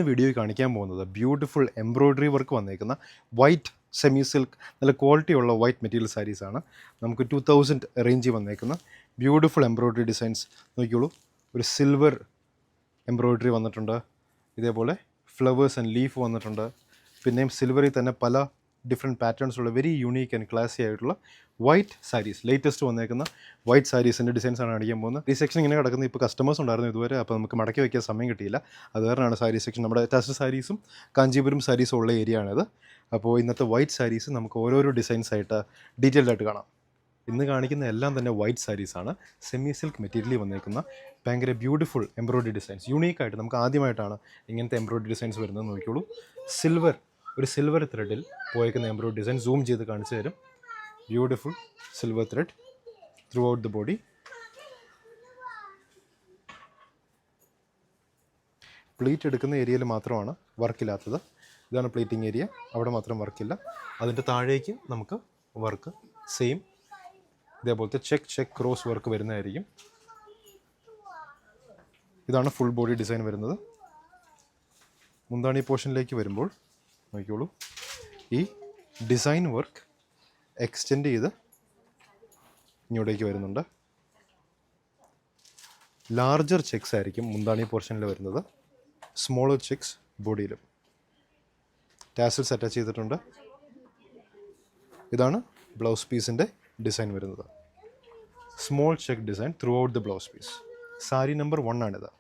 വീഡിയോയിൽ കാണിക്കാൻ പോകുന്നത് ബ്യൂട്ടിഫുൾ എംബ്രോയ്ഡറി വർക്ക് വന്നേക്കുന്ന വൈറ്റ് സെമി സിൽക്ക് നല്ല ക്വാളിറ്റിയുള്ള വൈറ്റ് മെറ്റീരിയൽ സാരീസാണ്. നമുക്ക് 2000 റേഞ്ചിൽ വന്നേക്കുന്ന ബ്യൂട്ടിഫുൾ എംബ്രോയ്ഡറി ഡിസൈൻസ് നോക്കിയോളൂ. ഒരു സിൽവർ എംബ്രോയ്ഡറി വന്നിട്ടുണ്ട്, ഇതേപോലെ ഫ്ലവേഴ്സ് ആൻഡ് ലീഫ് വന്നിട്ടുണ്ട്. പിന്നെയും സിൽവറിൽ തന്നെ പല ഡിഫറെൻറ്റ് പാറ്റേൺസുള്ള വെരി യൂണീക്ക് ആൻഡ് ക്ലാസി ആയിട്ടുള്ള വൈറ്റ് സാരീസ്, ലേറ്റസ്റ്റ് വന്നേക്കുന്ന വൈറ്റ് സാരീസിൻ്റെ ഡിസൈൻസാണ് കാണിക്കാൻ പോകുന്നത്. ഈ സെക്ഷൻ ഇങ്ങനെ കിടക്കുന്നത് ഇപ്പോൾ കസ്റ്റമേഴ്സ് ഉണ്ടായിരുന്നു ഇതുവരെ, അപ്പോൾ നമുക്ക് മടക്കി വയ്ക്കാൻ സമയം കിട്ടിയില്ല. അത് കാരണമാണ് സാരി സെക്ഷൻ. നമ്മുടെ ടസർ സാരീസും കാഞ്ചീപുരം സാരീസും ഉള്ള ഏരിയ ആണിത്. അപ്പോൾ ഇന്നത്തെ വൈറ്റ് സാരീസ് നമുക്ക് ഓരോരോ ഡിസൈൻസായിട്ട് ഡീറ്റെയിൽഡ് ആയിട്ട് കാണാം. ഇന്ന് കാണിക്കുന്ന എല്ലാം തന്നെ വൈറ്റ് സാരീസാണ്. സെമി സിൽക്ക് മെറ്റീരിയലിൽ വന്നേക്കുന്ന ഭയങ്കര ബ്യൂട്ടിഫുൾ എംബ്രോയ്ഡറി ഡിസൈൻസ്. യൂണീക്കായിട്ട് നമുക്ക് ആദ്യമായിട്ടാണ് ഇങ്ങനത്തെ എംബ്രോയ്ഡറി ഡിസൈൻസ് വരുന്നത്. നോക്കിയോളൂ, ഒരു സിൽവർ ത്രെഡിൽ പോയേക്കുന്ന എംബ്രോയ്ഡറി ഡിസൈൻ സൂം ചെയ്ത് കാണിച്ചു തരും. Beautiful silver thread through out the body. Pleat എടുക്കുന്ന ഏരിയയിൽ മാത്രമാണ് വർക്കില്ലാത്തത്. ഇതാണ് പ്ലീറ്റിംഗ് ഏരിയ, അവിടെ മാത്രം വർക്കില്ല. അതിൻ്റെ താഴേക്ക് നമുക്ക് വർക്ക് സെയിം ഇതേപോലത്തെ ചെക്ക് ക്രോസ് വർക്ക് വരുന്നതായിരിക്കും. ഇതാണ് ഫുൾ ബോഡി ഡിസൈൻ വരുന്നത്. മുന്താണി പോർഷനിലേക്ക് വരുമ്പോൾ നോക്കിയോളൂ, ഈ ഡിസൈൻ വർക്ക് എക്സ്റ്റെൻഡ് ചെയ്ത് ഇങ്ങോട്ടേക്ക് വരുന്നുണ്ട്. ലാർജർ ചെക്സ് ആയിരിക്കും മുന്താണി പോർഷനിൽ വരുന്നത്, സ്മോളർ ചെക്സ് ബോഡിയിലും. ടാസൽസ് അറ്റാച്ച് ചെയ്തിട്ടുണ്ട്. ഇതാണ് ബ്ലൗസ് പീസിൻ്റെ ഡിസൈൻ വരുന്നത്. Small check design throughout the blouse piece. Sari number 1 ആണിത്.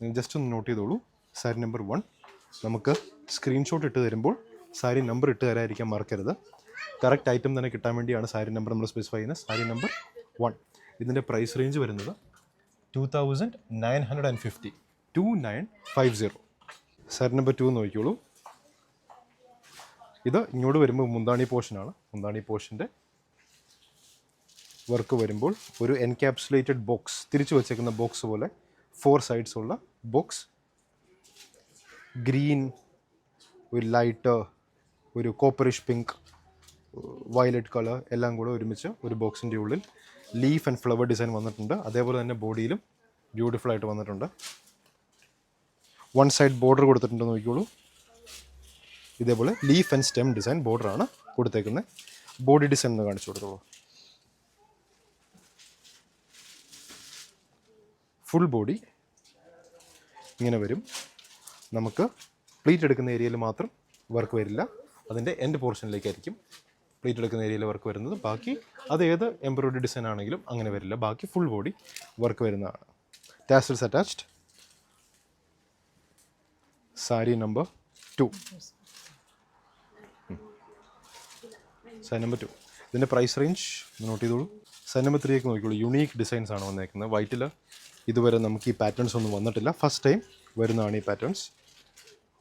നിങ്ങൾ ജസ്റ്റ് ഒന്ന് നോട്ട് ചെയ്തോളൂ. സാരി നമ്പർ 1. നമുക്ക് സ്ക്രീൻഷോട്ട് ഇട്ട് തരുമ്പോൾ സാരി നമ്പർ ഇട്ട് തരാതിരിക്കാൻ മറക്കരുത്. കറക്റ്റ് ഐറ്റം തന്നെ കിട്ടാൻ വേണ്ടിയാണ് സാരി നമ്പർ നമ്മൾ സ്പെസിഫൈ ചെയ്യുന്നത്. സാരി നമ്പർ 1. ഇതിൻ്റെ പ്രൈസ് റേഞ്ച് വരുന്നത് 2950. 2950. സാരി നമ്പർ 2 നോക്കിയോളൂ. ഇത് ഇങ്ങോട്ട് വരുമ്പോൾ മുന്താണി പോർഷനാണ്. മുന്താണി പോർഷൻ്റെ വർക്ക് വരുമ്പോൾ ഒരു എൻക്യാപ്സുലേറ്റഡ് ബോക്സ്, തിരിച്ചു വച്ചേക്കുന്ന ബോക്സ് പോലെ 4 സൈഡ്സ് ഉള്ള ബോക്സ്. ഗ്രീൻ, ഒരു ലൈറ്റ്, ഒരു കോപ്പറിഷ് പിങ്ക്, വയലറ്റ് കളർ എല്ലാം കൂടെ ഒരുമിച്ച് ഒരു ബോക്സിൻ്റെ ഉള്ളിൽ ലീഫ് ആൻഡ് ഫ്ലവർ ഡിസൈൻ വന്നിട്ടുണ്ട്. അതേപോലെ തന്നെ ബോഡിയിലും ബ്യൂട്ടിഫുൾ ആയിട്ട് വന്നിട്ടുണ്ട്. 1 സൈഡ് ബോർഡർ കൊടുത്തിട്ടുണ്ട് നോക്കിയോളൂ. ഇതേപോലെ ലീഫ് ആൻഡ് സ്റ്റെം ഡിസൈൻ ബോർഡറാണ് കൊടുത്തേക്കുന്നത്. ബോഡി ഡിസൈൻ എന്ന് കാണിച്ചു കൊടുത്തോളൂ. ഫുൾ ബോഡി ഇങ്ങനെ വരും. നമുക്ക് പ്ലീറ്റ് എടുക്കുന്ന ഏരിയയിൽ മാത്രം വർക്ക് വരില്ല, അതിൻ്റെ എൻഡ് പോർഷനിലേക്കായിരിക്കും പ്ലീറ്റ് എടുക്കുന്ന ഏരിയയിൽ വർക്ക് വരുന്നത്. ബാക്കി അത് ഏത് എംബ്രോയ്ഡറി ഡിസൈൻ ആണെങ്കിലും അങ്ങനെ വരില്ല. ബാക്കി ഫുൾ ബോഡി വർക്ക് വരുന്നതാണ്. Tassels attached. Sari number 2. Sari number 2. ഇതിൻ്റെ പ്രൈസ് റേഞ്ച് നോട്ട് ചെയ്തോളൂ. സാരി നമ്പർ 3 നോക്കിയോളൂ. യുണീക്ക് ഡിസൈൻസ് ആണ് വന്നേക്കുന്നത്. വൈറ്റിൽ ഇതുവരെ നമുക്ക് ഈ പാറ്റേൺസ് ഒന്നും വന്നിട്ടില്ല, ഫസ്റ്റ് ടൈം വരുന്നതാണ് ഈ patterns.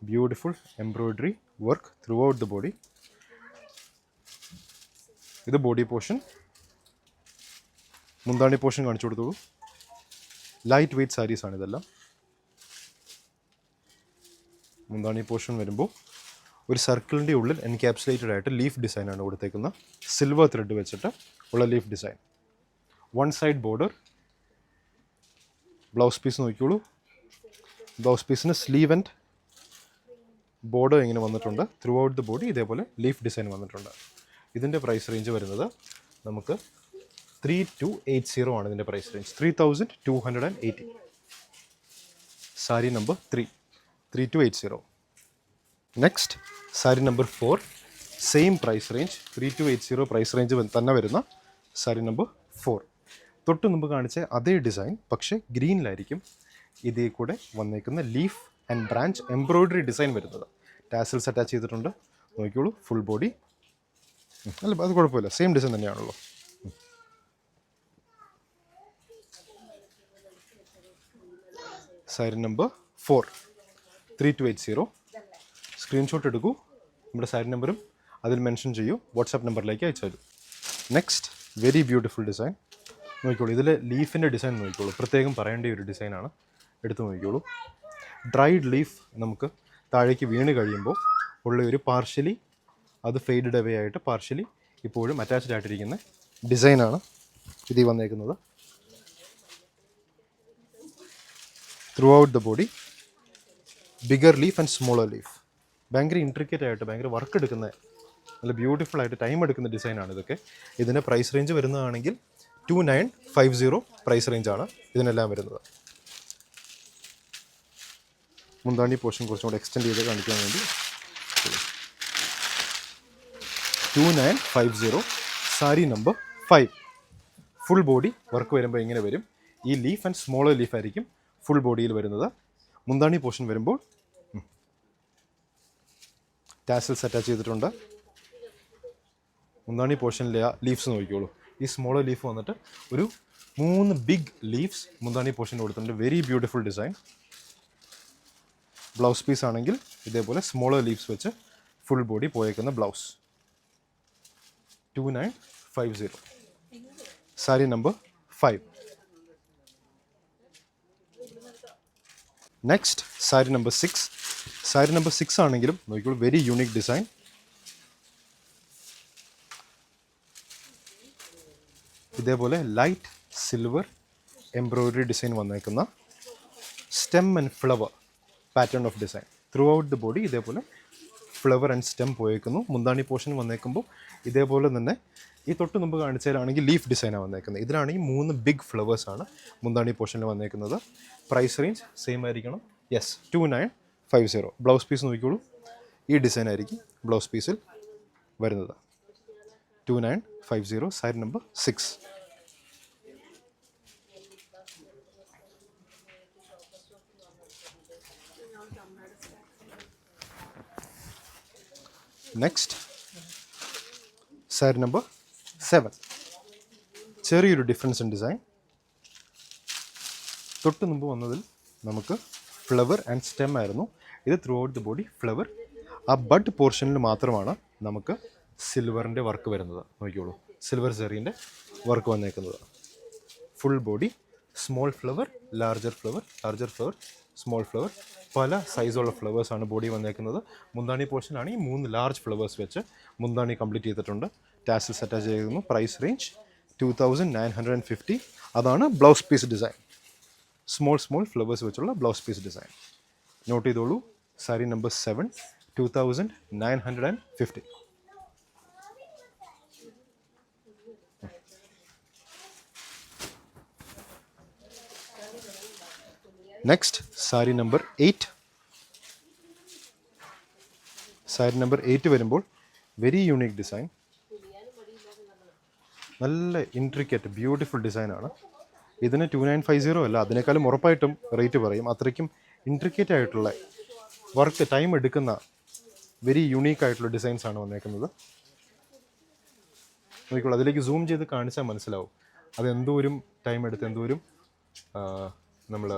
Beautiful embroidery work through out the body. ഇത് ബോഡി പോർഷൻ. മുന്താണി പോർഷൻ കാണിച്ചു കൊടുത്തോളൂ. ലൈറ്റ് വെയ്റ്റ് സാരീസാണ് ഇതെല്ലാം. മുന്താണി പോർഷൻ വരുമ്പോൾ ഒരു സർക്കിളിൻ്റെ ഉള്ളിൽ എൻക്യാപ്സുലേറ്റഡ് ആയിട്ട് ലീഫ് ഡിസൈനാണ് കൊടുത്തേക്കുന്നത്. സിൽവർ ത്രെഡ് വെച്ചിട്ട് ഉള്ള leaf design. 1 side border. Blouse piece നോക്കിയോളൂ. ബ്ലൗസ് പീസിന് സ്ലീവ് ആൻഡ് ബോർഡർ ഇങ്ങനെ വന്നിട്ടുണ്ട്. ത്രൂ ഔട്ട് ദ ബോഡി ഇതേപോലെ ലീഫ് ഡിസൈൻ വന്നിട്ടുണ്ട്. ഇതിൻ്റെ പ്രൈസ് റേഞ്ച് വരുന്നത് നമുക്ക് 3280 ആണ് ഇതിൻ്റെ price range. 3280. Sari number 3. 3280. Next sari number 4. Same price range, 3280 price range തന്നെ വരുന്ന സാരി നമ്പർ 4. തൊട്ട് മുമ്പ് കാണിച്ച അതേ ഡിസൈൻ, പക്ഷേ ഗ്രീനിലായിരിക്കും ഇതേ കൂടെ വന്നേക്കുന്ന leaf and branch embroidery design വരുന്നത്. ടാസൽസ് അറ്റാച്ച് ചെയ്തിട്ടുണ്ട് നോക്കിയോളൂ. ഫുൾ ബോഡി അല്ല, അത് കുഴപ്പമില്ല, സെയിം ഡിസൈൻ തന്നെയാണല്ലോ. സാരി നമ്പർ 4. 3280. സ്ക്രീൻഷോട്ട് എടുക്കൂ. നമ്മുടെ സാരി നമ്പറും അതിൽ മെൻഷൻ ചെയ്യൂ. വാട്സാപ്പ് നമ്പറിലേക്ക് അയച്ചു തരൂ. നെക്സ്റ്റ് വെരി ബ്യൂട്ടിഫുൾ ഡിസൈൻ നോക്കിക്കോളൂ. ഇതിൽ ലീഫിൻ്റെ ഡിസൈൻ നോക്കിക്കോളൂ. പ്രത്യേകം പറയേണ്ട ഒരു ഡിസൈനാണ്. എടുത്ത് നോക്കിക്കോളൂ. ഡ്രൈഡ് ലീഫ് നമുക്ക് താഴേക്ക് വീണ് കഴിയുമ്പോൾ ഉള്ള ഒരു പാർഷ്യലി അത് ഫെയ്ഡഡ് അവേ ആയിട്ട് പാർഷ്യലി ഇപ്പോഴും അറ്റാച്ച്ഡ് ആയിട്ടിരിക്കുന്ന ഡിസൈനാണ് ഇതിൽ വന്നേക്കുന്നത്. Through out the body bigger leaf and smaller leaf. ഭയങ്കര ഇൻട്രിക്കറ്റ് ആയിട്ട് ഭയങ്കര വർക്ക് എടുക്കുന്ന നല്ല ബ്യൂട്ടിഫുൾ ആയിട്ട് ടൈം എടുക്കുന്ന ഡിസൈനാണ് ഇതൊക്കെ. ഇതിൻ്റെ പ്രൈസ് റേഞ്ച് വരുന്നതാണെങ്കിൽ 2950 പ്രൈസ് റേഞ്ചാണ് ഇതിനെല്ലാം വരുന്നത്. മുന്താണി പോർഷൻ കുറച്ചും കൂടെ എക്സ്റ്റെൻഡ് ചെയ്ത് കാണിക്കാൻ വേണ്ടി 2950 sari number 5. Full body work വരുമ്പോൾ ഇങ്ങനെ വരും. ഈ ലീഫ് ആൻഡ് സ്മോളർ ലീഫ് ആയിരിക്കും ഫുൾ ബോഡിയിൽ വരുന്നത്. മുന്താണി പോർഷൻ വരുമ്പോൾ ടാസൽസ് അറ്റാച്ച് ചെയ്തിട്ടുണ്ട്. മുന്താണി പോർഷനിലെ ആ ലീവ്സ് നോക്കിക്കോളൂ. ഈ സ്മോളർ ലീഫ് വന്നിട്ട് ഒരു 3 ബിഗ് ലീവ്സ് മുന്താണി പോർഷൻ കൊടുത്തിട്ടുണ്ട്. Very beautiful design. Blouse piece ആണെങ്കിൽ ഇതേപോലെ സ്മോളർ ലീവ്സ് വെച്ച് ഫുൾ ബോഡി പോയേക്കുന്ന blouse. 2950 sari number 5. Next sari number 6. Sari number 6 ആണെങ്കിലും നോക്കിക്കോളൂ, വെരി യൂണിക് ഡിസൈൻ. ഇതേപോലെ ലൈറ്റ് സിൽവർ എംബ്രോയിഡറി ഡിസൈൻ വന്നേക്കുന്ന stem and flower pattern of design throughout the body. ഇതേപോലെ flower and stem പോയേക്കുന്നു. മുന്താണി പോർഷൻ വന്നേക്കുമ്പോൾ ഇതേപോലെ തന്നെ ഈ തൊട്ട് മുമ്പ് കാണിച്ചതിലാണെങ്കിൽ ലീഫ് ഡിസൈനാണ് വന്നേക്കുന്നത്. ഇതിലാണെങ്കിൽ 3 ബിഗ് ഫ്ലവേഴ്സാണ് മുന്താണി പോർഷനിൽ വന്നേക്കുന്നത്. പ്രൈസ് റേഞ്ച് സെയിം ആയിരിക്കണം. യെസ്, 2950. ബ്ലൗസ് പീസ് നോക്കിക്കോളൂ, ഈ ഡിസൈൻ ആയിരിക്കും ബ്ലൗസ് പീസിൽ വരുന്നത്. 2950 sari number 6. Next sari number 7. ചെറിയൊരു ഡിഫറൻസ് ഇൻ ഡിസൈൻ. തൊട്ട് മുമ്പ് വന്നതിൽ നമുക്ക് ഫ്ലവർ ആൻഡ് സ്റ്റെം ആയിരുന്നു. ഇത് through out the body flower. ആ ബഡ് പോർഷനിൽ മാത്രമാണ് നമുക്ക് സിൽവറിൻ്റെ വർക്ക് വരുന്നത്. നോക്കിക്കോളൂ, സിൽവർ സെറീൻ്റെ വർക്ക് വന്നേക്കുന്നത്. Full body small flower, larger flower, larger flower, small flower, പല സൈസുള്ള ഫ്ലവേഴ്സാണ് ബോഡി വന്നേക്കുന്നത്. മുന്താണി പോർഷനാണെങ്കിൽ 3 ലാർജ് ഫ്ലവേഴ്സ് വെച്ച് മുന്താണി കംപ്ലീറ്റ് ചെയ്തിട്ടുണ്ട്. ടാസൽസ് അറ്റാച്ച് ചെയ്യുന്നു. Price range 2950. അതാണ് blouse piece design. Small flowers വെച്ചുള്ള ബ്ലൗസ് പീസ് ഡിസൈൻ. നോട്ട് ചെയ്തോളൂ, sari number 7, 2950. Next sari number 8. Sari number 8 വരുമ്പോൾ വെരി യൂണിക് ഡിസൈൻ. നല്ല ഇൻട്രിക്കറ്റ് ബ്യൂട്ടിഫുൾ ഡിസൈനാണ്. ഇതിന് 2950 അല്ല, അതിനേക്കാളും ഉറപ്പായിട്ടും റേറ്റ് പറയും. അത്രയ്ക്കും ഇൻട്രിക്കറ്റ് ആയിട്ടുള്ള വർക്ക് ടൈം എടുക്കുന്ന വെരി യൂണീക്ക് ആയിട്ടുള്ള ഡിസൈൻസാണ് വന്നേക്കുന്നത്. നോക്കിക്കോളൂ, അതിലേക്ക് സൂം ചെയ്ത് കാണിച്ചാൽ മനസ്സിലാവും അതെന്തോരും ടൈം എടുത്ത് എന്തോരും നമ്മൾ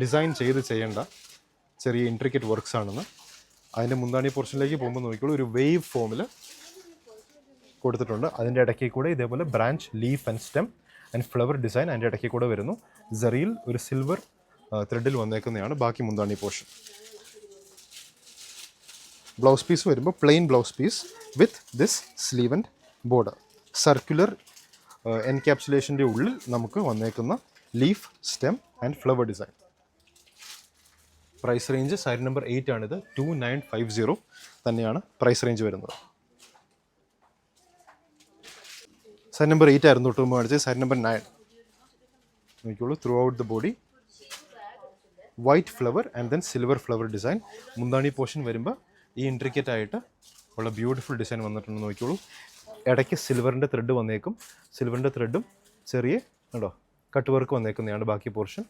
ഡിസൈൻ ചെയ്യേണ്ട ചെറിയ ഇൻട്രിക്കറ്റ് വർക്ക്സ് ആണെന്ന്. അതിൻ്റെ മുന്താണി പോർഷനിലേക്ക് പോകുമ്പോൾ നോക്കിക്കോളൂ, ഒരു വേവ് ഫോമിൽ കൊടുത്തിട്ടുണ്ട്. അതിൻ്റെ ഇടയ്ക്ക് കൂടെ ഇതേപോലെ branch, leaf and stem and flower design അതിൻ്റെ ഇടയ്ക്ക് കൂടെ വരുന്നു. സെറിയിൽ ഒരു സിൽവർ ത്രെഡിൽ വന്നേക്കുന്നതാണ് ബാക്കി മുന്താണി പോർഷൻ. ബ്ലൗസ് പീസ് വരുമ്പോൾ plain blouse piece with this sleeve and border. Circular എൻക്യാപ്സുലേഷൻ്റെ ഉള്ളിൽ നമുക്ക് വന്നേക്കുന്ന leaf, stem and flower design. Price range sari number 8 ആണിത്. 2950 തന്നെയാണ് പ്രൈസ് റേഞ്ച് വരുന്നത്. സാരി നമ്പർ 8 ആയിരുന്നു തൊട്ട് മുമ്പ് കാണിച്ചത്. സാരി നമ്പർ 9 നോക്കിക്കോളൂ, through out the body white flower and then silver flower design. മുന്താണി പോർഷൻ വരുമ്പോൾ ഈ ഇൻട്രിക്കറ്റ് ആയിട്ട് ഉള്ള ബ്യൂട്ടിഫുൾ ഡിസൈൻ വന്നിട്ടുണ്ട്. നോക്കിക്കോളൂ, ഇടയ്ക്ക് സിൽവറിൻ്റെ ത്രെഡ് വന്നേക്കും. സിൽവറിൻ്റെ ത്രെഡും ചെറിയ കണ്ടോ കട്ട് വർക്ക് വന്നേക്കുന്നതാണ് ബാക്കി portion.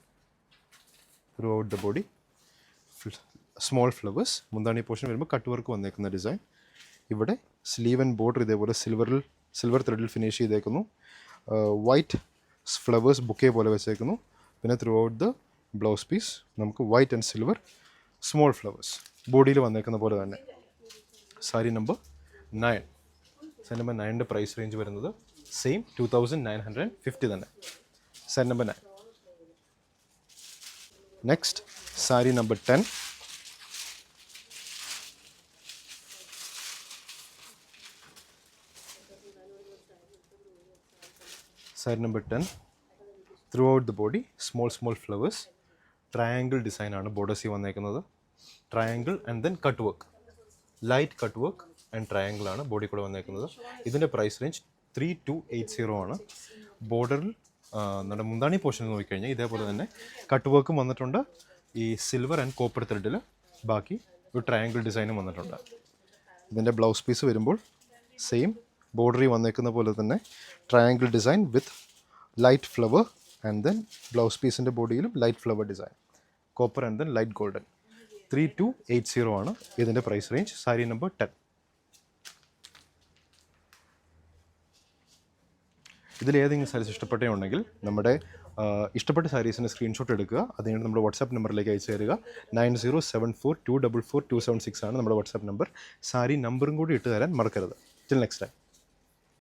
Throughout the body small flowers. മുന്താണി പോർഷൻ വരുമ്പോൾ കട്ട് വർക്ക് വന്നേക്കുന്ന ഡിസൈൻ. ഇവിടെ സ്ലീവ് ആൻഡ് ബോർഡർ ഇതേപോലെ സിൽവർ ത്രെഡിൽ ഫിനിഷ് ചെയ്തേക്കുന്നു. വൈറ്റ് ഫ്ലവേഴ്സ് ബുക്കേ പോലെ വെച്ചേക്കുന്നു. പിന്നെ throughout the blouse piece നമുക്ക് white and silver small flowers ബോഡിയിൽ വന്നേക്കുന്ന പോലെ തന്നെ. സാരി നമ്പർ 9. സാരി നമ്പർ 9ൻ്റെ പ്രൈസ് റേഞ്ച് വരുന്നത് സെയിം 2950 തന്നെ. Sari number 9. Next sari number 10. Sari number 10 through out the body small flowers triangle ഡിസൈനാണ് ബോർഡേഴ്സിൽ വന്നേക്കുന്നത്. Triangle and then cut work, light cut work and triangle ആണ് ബോഡി കൂടെ വന്നേക്കുന്നത്. ഇതിൻ്റെ പ്രൈസ് റേഞ്ച് 3280 ആണ്. ബോർഡറിൽ നമ്മുടെ മുന്താണി പോർഷൻ നോക്കിക്കഴിഞ്ഞാൽ ഇതേപോലെ തന്നെ കട്ട് വർക്കും വന്നിട്ടുണ്ട്. ഈ സിൽവർ ആൻഡ് കോപ്പർ ത്രെഡിൽ ബാക്കി ഒരു ട്രയാങ്കിൾ ഡിസൈനും വന്നിട്ടുണ്ട്. ഇതിൻ്റെ ബ്ലൗസ് പീസ് വരുമ്പോൾ സെയിം ബോർഡറിൽ വന്നേക്കുന്ന പോലെ തന്നെ triangle design with light flower and then blouse പീസിൻ്റെ ബോഡിയിലും light flower design, copper and then light golden. 3280 ആണ് ഇതിൻ്റെ പ്രൈസ് റേഞ്ച്. സാരി നമ്പർ 10. ഇതിലേതെങ്കിലും സാരീസ് ഇഷ്ടപ്പെട്ടുണ്ടെങ്കിൽ നമ്മുടെ ഇഷ്ടപ്പെട്ട സാരീസിന് സ്ക്രീൻഷോട്ട് എടുക്കുക. അതിന് നമ്മുടെ വാട്സാപ്പ് നമ്പറിലേക്ക് അയച്ചു തരിക. 9074244276 ആണ് നമ്മുടെ വാട്സാപ്പ് നമ്പർ. സാരി നമ്പറും കൂടി ഇട്ട് തരാൻ മറക്കരുത്. Till next time.